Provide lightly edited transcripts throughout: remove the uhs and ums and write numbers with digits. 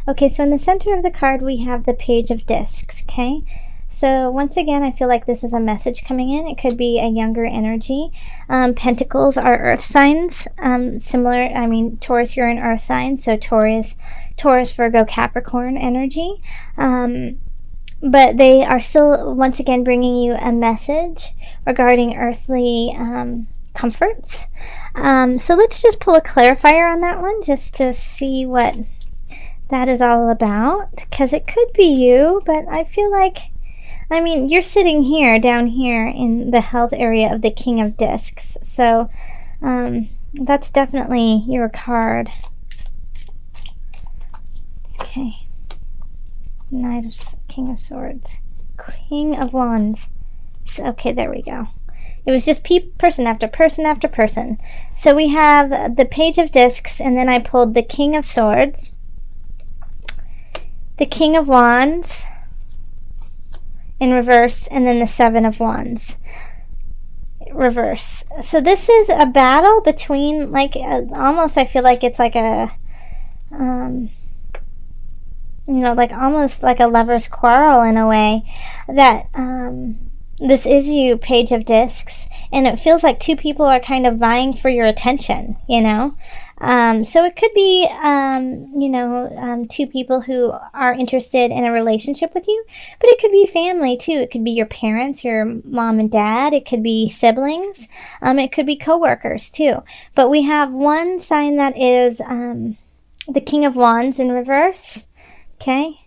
Okay, so in the center of the card, we have the Page of Discs, okay? So once again, I feel like this is a message coming in. It could be a younger energy. Pentacles are earth signs. Similar, I mean, Taurus, you're an earth sign, so Taurus, Virgo, Capricorn energy. But they are still, once again, bringing you a message regarding earthly comforts. So let's just pull a clarifier on that one just to see what that is all about, because it could be you, but I feel like, I mean, you're sitting here, down here in the health area of the King of Discs, so that's definitely your card. Okay. Knight of King of Swords, King of Wands. So, okay, there we go. It was just person after person after person. So we have the Page of Discs, and then I pulled the King of Swords, the King of Wands in reverse, and then the Seven of Wands reverse. So this is a battle between, like, almost, I feel like it's like a like almost like a lover's quarrel in a way, that this is you, Page of Discs, and it feels like two people are kind of vying for your attention, so it could be two people who are interested in a relationship with you, but it could be family too. It could be your parents, your mom and dad. It could be siblings. It could be coworkers too. But we have one sign that is the King of Wands in reverse. Okay,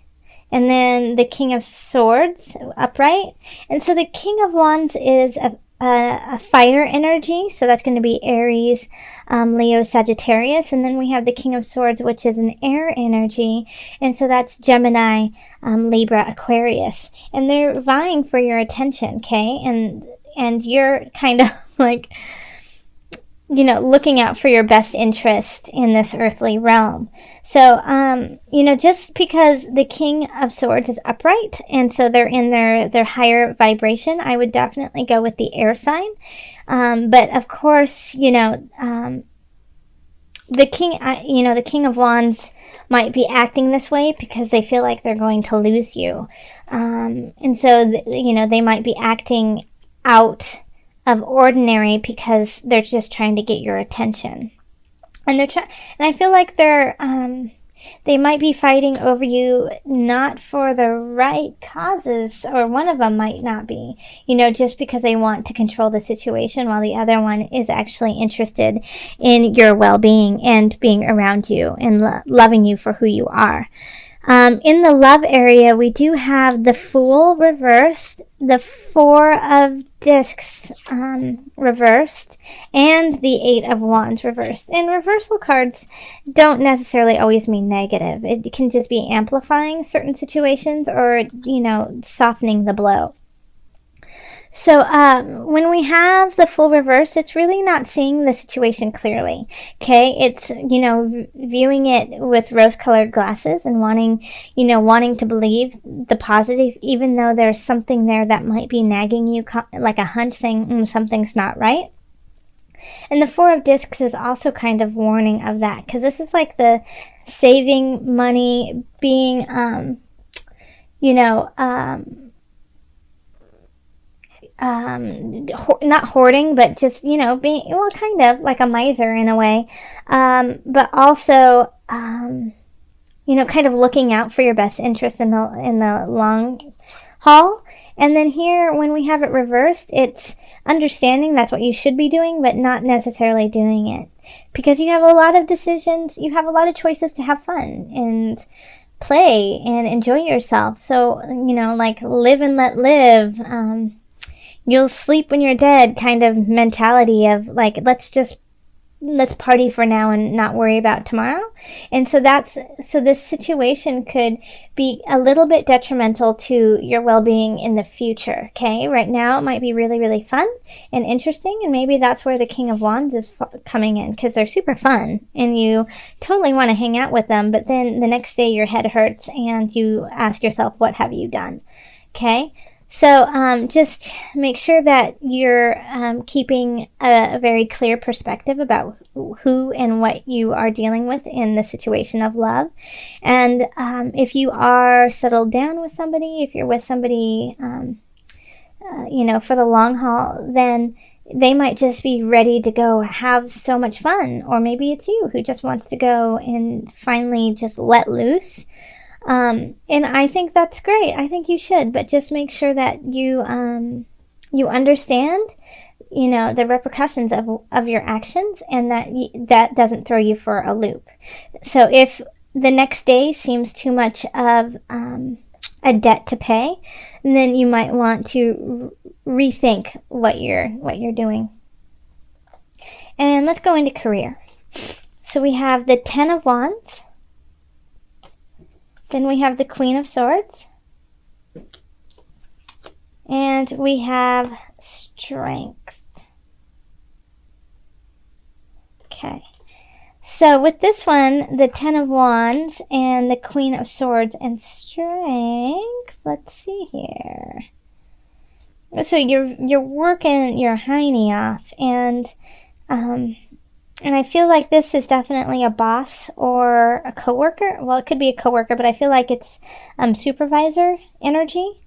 and then the King of Swords upright. And so the King of Wands is a fire energy, so that's going to be Aries, Leo, Sagittarius. And then we have the King of Swords, which is an air energy, and so that's Gemini, Libra, Aquarius. And they're vying for your attention, okay? And you're kind of like, looking out for your best interest in this earthly realm. So, just because the King of Swords is upright, and so they're in their higher vibration, I would definitely go with the air sign. But of course, the King of Wands might be acting this way because they feel like they're going to lose you. And so, they might be acting out of ordinary because they're just trying to get your attention, and and I feel like they might be fighting over you, not for the right causes, or one of them might not be, just because they want to control the situation, while the other one is actually interested in your well-being and being around you and loving you for who you are. In the love area, we do have the Fool reversed, the Four of Discs reversed, and the Eight of Wands reversed. And reversal cards don't necessarily always mean negative. It can just be amplifying certain situations, or, softening the blow. So when we have the Fool reverse, it's really not seeing the situation clearly. Okay, it's viewing it with rose-colored glasses and wanting to believe the positive, even though there's something there that might be nagging you, like a hunch saying something's not right. And the Four of Discs is also kind of warning of that, because this is like the saving money, being not hoarding, but just being, well, kind of like a miser in a way, but also kind of looking out for your best interest in the long haul. And then here, when we have it reversed, it's understanding that's what you should be doing, but not necessarily doing it, because you have a lot of decisions, you have a lot of choices to have fun and play and enjoy yourself. So like, live and let live. You'll sleep when you're dead kind of mentality of like, let's party for now and not worry about tomorrow. And so this situation could be a little bit detrimental to your well-being in the future. Okay, right now it might be really, really fun and interesting, and maybe that's where the King of Wands is coming in, because they're super fun and you totally want to hang out with them, but then the next day your head hurts and you ask yourself, what have you done? Okay, So just make sure that you're keeping a very clear perspective about who and what you are dealing with in the situation of love. And if you are settled down with somebody, if you're with somebody, for the long haul, then they might just be ready to go have so much fun. Or maybe it's you who just wants to go and finally just let loose. And I think that's great. I think you should, but just make sure that you understand, the repercussions of your actions, and that doesn't throw you for a loop. So if the next day seems too much of a debt to pay, then you might want to rethink what you're doing. And let's go into career. So we have the Ten of Wands. Then we have the Queen of Swords. And we have Strength. Okay. So with this one, the Ten of Wands and the Queen of Swords and Strength, let's see here. So you're working your hiney off, and I feel like this is definitely a boss or a coworker. Well, it could be a coworker, but I feel like it's supervisor energy.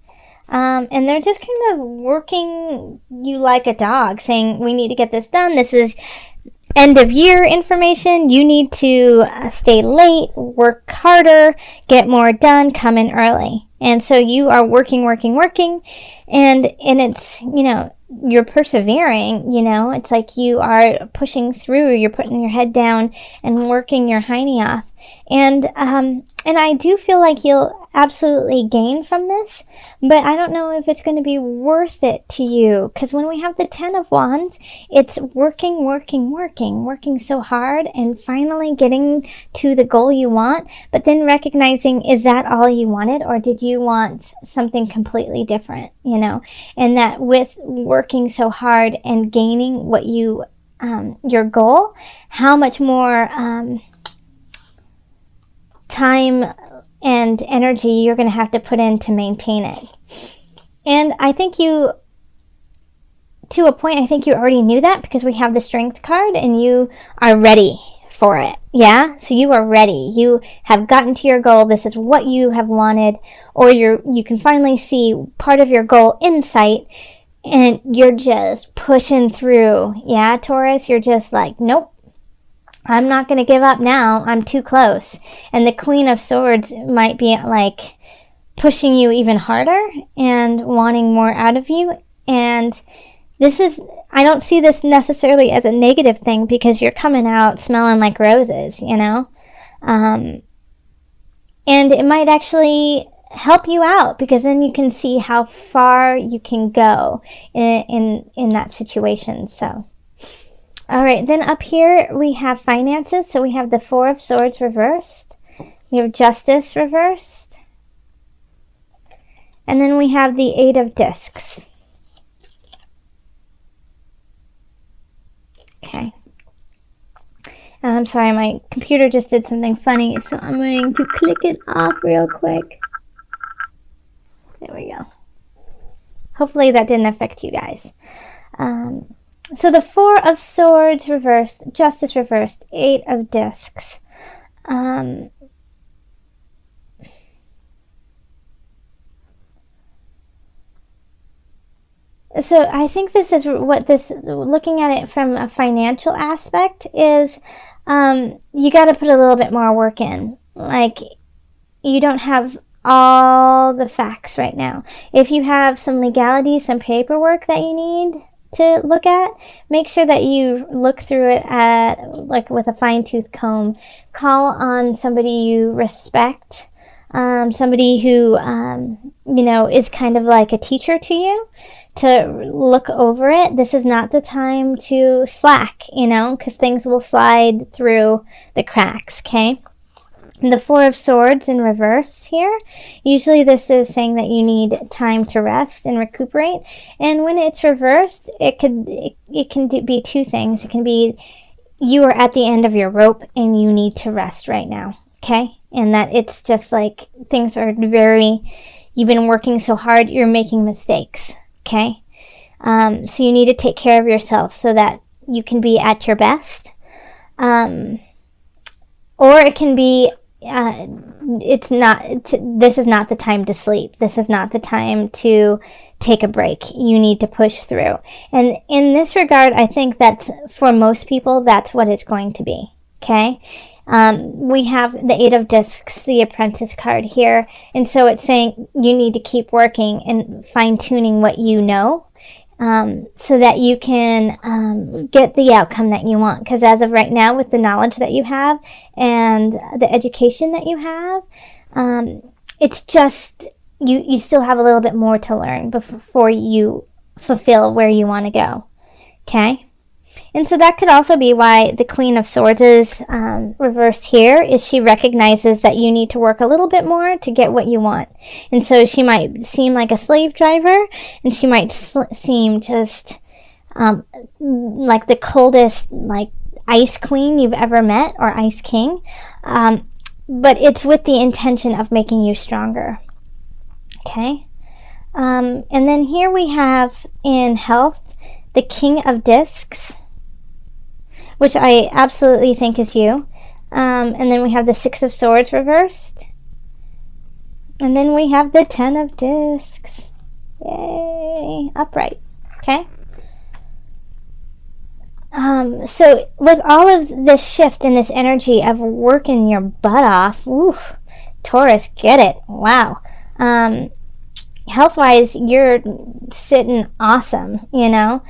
And they're just kind of working you like a dog, saying, we need to get this done. This is end of year information. You need to stay late, work harder, get more done, come in early. And so you are working, and it's, you're persevering, it's like you are pushing through, you're putting your head down and working your hiney off. And I do feel like you'll absolutely gain from this, but I don't know if it's going to be worth it to you, because when we have the Ten of Wands, it's working so hard and finally getting to the goal you want, but then recognizing, is that all you wanted, or did you want something completely different, and that with working so hard and gaining what you your goal, how much more time and energy you're going to have to put in to maintain it. And I think to a point, I think you already knew that, because we have the Strength card and you are ready for it. Yeah? So you are ready. You have gotten to your goal. This is what you have wanted, or you can finally see part of your goal in sight, and you're just pushing through. Yeah, Taurus, you're just like, nope, I'm not going to give up now. I'm too close. And the Queen of Swords might be like pushing you even harder and wanting more out of you. And I don't see this necessarily as a negative thing, because you're coming out smelling like roses, and it might actually help you out, because then you can see how far you can go in that situation. So all right, then up here we have finances. So we have the Four of Swords reversed. We have Justice reversed. And then we have the Eight of Discs. Okay. I'm sorry, my computer just did something funny, so I'm going to click it off real quick. There we go. Hopefully that didn't affect you guys. So the Four of Swords reversed, Justice reversed, Eight of Discs. So I think this is what this, looking at it from a financial aspect, is you got to put a little bit more work in. Like, you don't have all the facts right now. If you have some legality, some paperwork that you need to look at, make sure that you look through it like with a fine-tooth comb. Call on somebody you respect, somebody who is kind of like a teacher to you, to look over it. This is not the time to slack, because things will slide through the cracks. Okay. The Four of Swords in reverse here. Usually this is saying that you need time to rest and recuperate. And when it's reversed, it can be two things. It can be you are at the end of your rope and you need to rest right now. Okay? And that it's just like things are very, you've been working so hard, you're making mistakes, okay? So you need to take care of yourself so that you can be at your best. Or it can be, this is not the time to sleep. This is not the time to take a break. You need to push through. And in this regard, I think that's, for most people, that's what it's going to be, okay? We have the Eight of Discs, the Apprentice card here, and so it's saying you need to keep working and fine-tuning what you know, so that you can get the outcome that you want. Because as of right now, with the knowledge that you have and the education that you have, it's just, you still have a little bit more to learn before you fulfill where you want to go, okay? And so that could also be why the Queen of Swords is reversed here, is she recognizes that you need to work a little bit more to get what you want. And so she might seem like a slave driver, and she might seem just like the coldest, like, ice queen you've ever met, or ice king. But it's with the intention of making you stronger. Okay? And then here we have, in health, the King of Discs, which I absolutely think is you. And then we have the Six of Swords reversed. And then we have the Ten of Discs. Yay! Upright. Okay? So with all of this shift in this energy of working your butt off, Taurus, get it. Wow. Health-wise, you're sitting awesome, you know?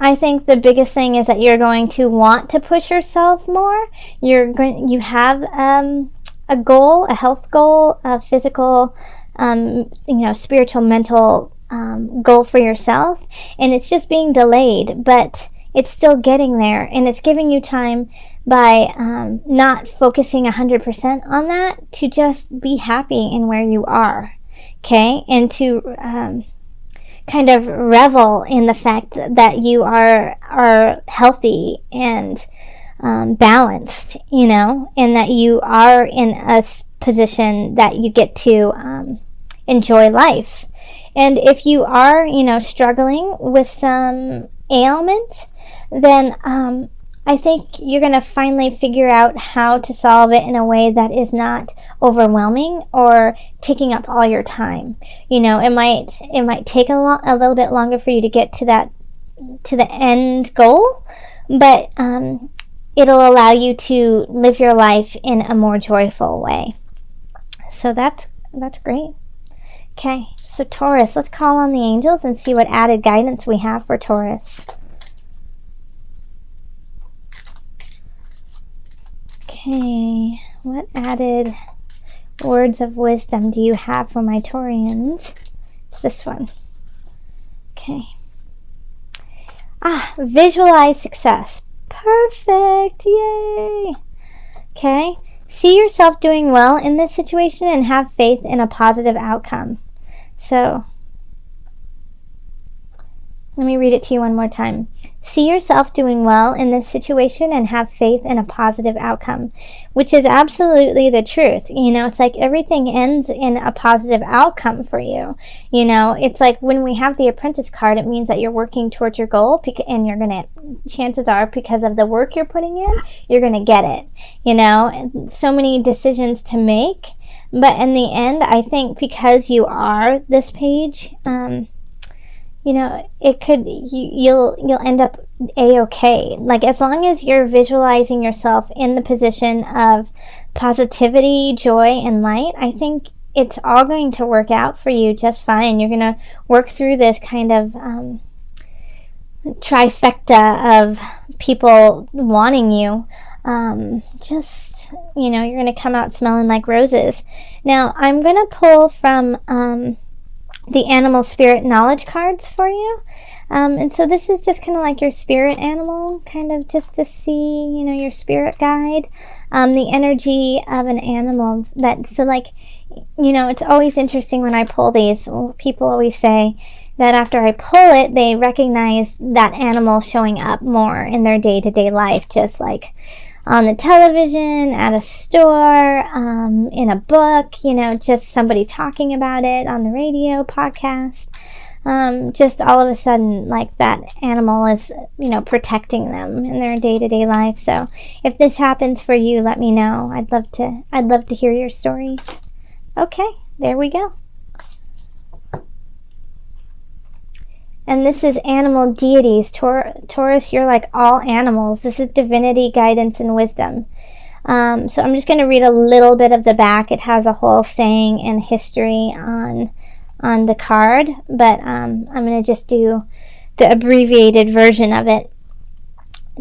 I think the biggest thing is that you're going to want to push yourself more. You have a goal, a health goal, a physical, spiritual, mental goal for yourself, and it's just being delayed, but it's still getting there, and it's giving you time by not focusing 100% on that, to just be happy in where you are, okay, and to kind of revel in the fact that you are healthy and balanced, you know, and that you are in a position that you get to enjoy life. And if you are, struggling with some ailment, then I think you're going to finally figure out how to solve it in a way that is not overwhelming or taking up all your time. It might take a little bit longer for you to get to the end goal, but it'll allow you to live your life in a more joyful way. So that's great. Okay, so Taurus, let's call on the angels and see what added guidance we have for Taurus. Okay, what added words of wisdom do you have for my Taurians? It's this one. Okay. Visualize success. Perfect. Yay. Okay. See yourself doing well in this situation and have faith in a positive outcome. So, let me read it to you one more time. See yourself doing well in this situation and have faith in a positive outcome, which is absolutely the truth. It's like everything ends in a positive outcome for you. It's like when we have the Apprentice card, it means that you're working towards your goal, and chances are, because of the work you're putting in, you're going to get it. And so many decisions to make, but in the end, I think because you are this page, you'll end up a-okay. Like, as long as you're visualizing yourself in the position of positivity, joy, and light, I think it's all going to work out for you just fine. You're going to work through this kind of trifecta of people wanting you. You're going to come out smelling like roses. Now, I'm going to pull from the animal spirit knowledge cards for you. And so this is just kind of like your spirit animal, kind of just to see, your spirit guide, the energy of an animal. It's always interesting when I pull these. People always say that after I pull it, they recognize that animal showing up more in their day-to-day life, just like on the television, at a store, in a book, just somebody talking about it on the radio, podcast. Just all of a sudden, like, that animal is, protecting them in their day-to-day life. So if this happens for you, let me know. I'd love to hear your stories. Okay, there we go. And this is animal deities. Taurus, you're like all animals. This is divinity, guidance, and wisdom. So I'm just going to read a little bit of the back. It has a whole saying and history on the card, but I'm going to just do the abbreviated version of it.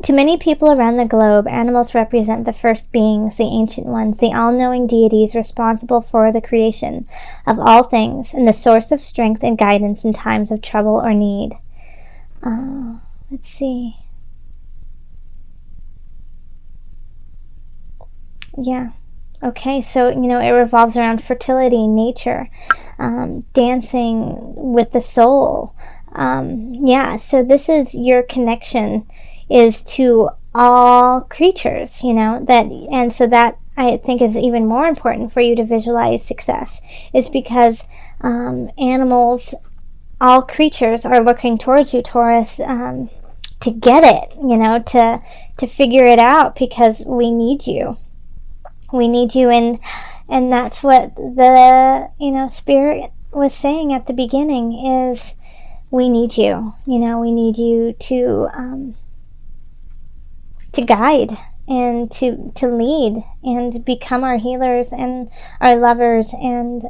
To many people around the globe, animals represent the first beings, the ancient ones, the all-knowing deities responsible for the creation of all things and the source of strength and guidance in times of trouble or need. Let's see. Yeah. Okay, so, it revolves around fertility, nature, dancing with the soul. So this is your connection is to all creatures, and so that I think is even more important for you to visualize success, is because animals, all creatures are looking towards you, Taurus, to get it, to figure it out, because we need you. We need you, and that's what the, Spirit was saying at the beginning, is we need you. We need you to guide and to lead and become our healers and our lovers and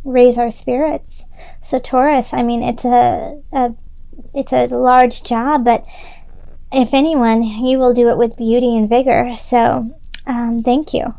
raise our spirits. So Taurus, it's a large job, but if anyone, you will do it with beauty and vigor. So thank you.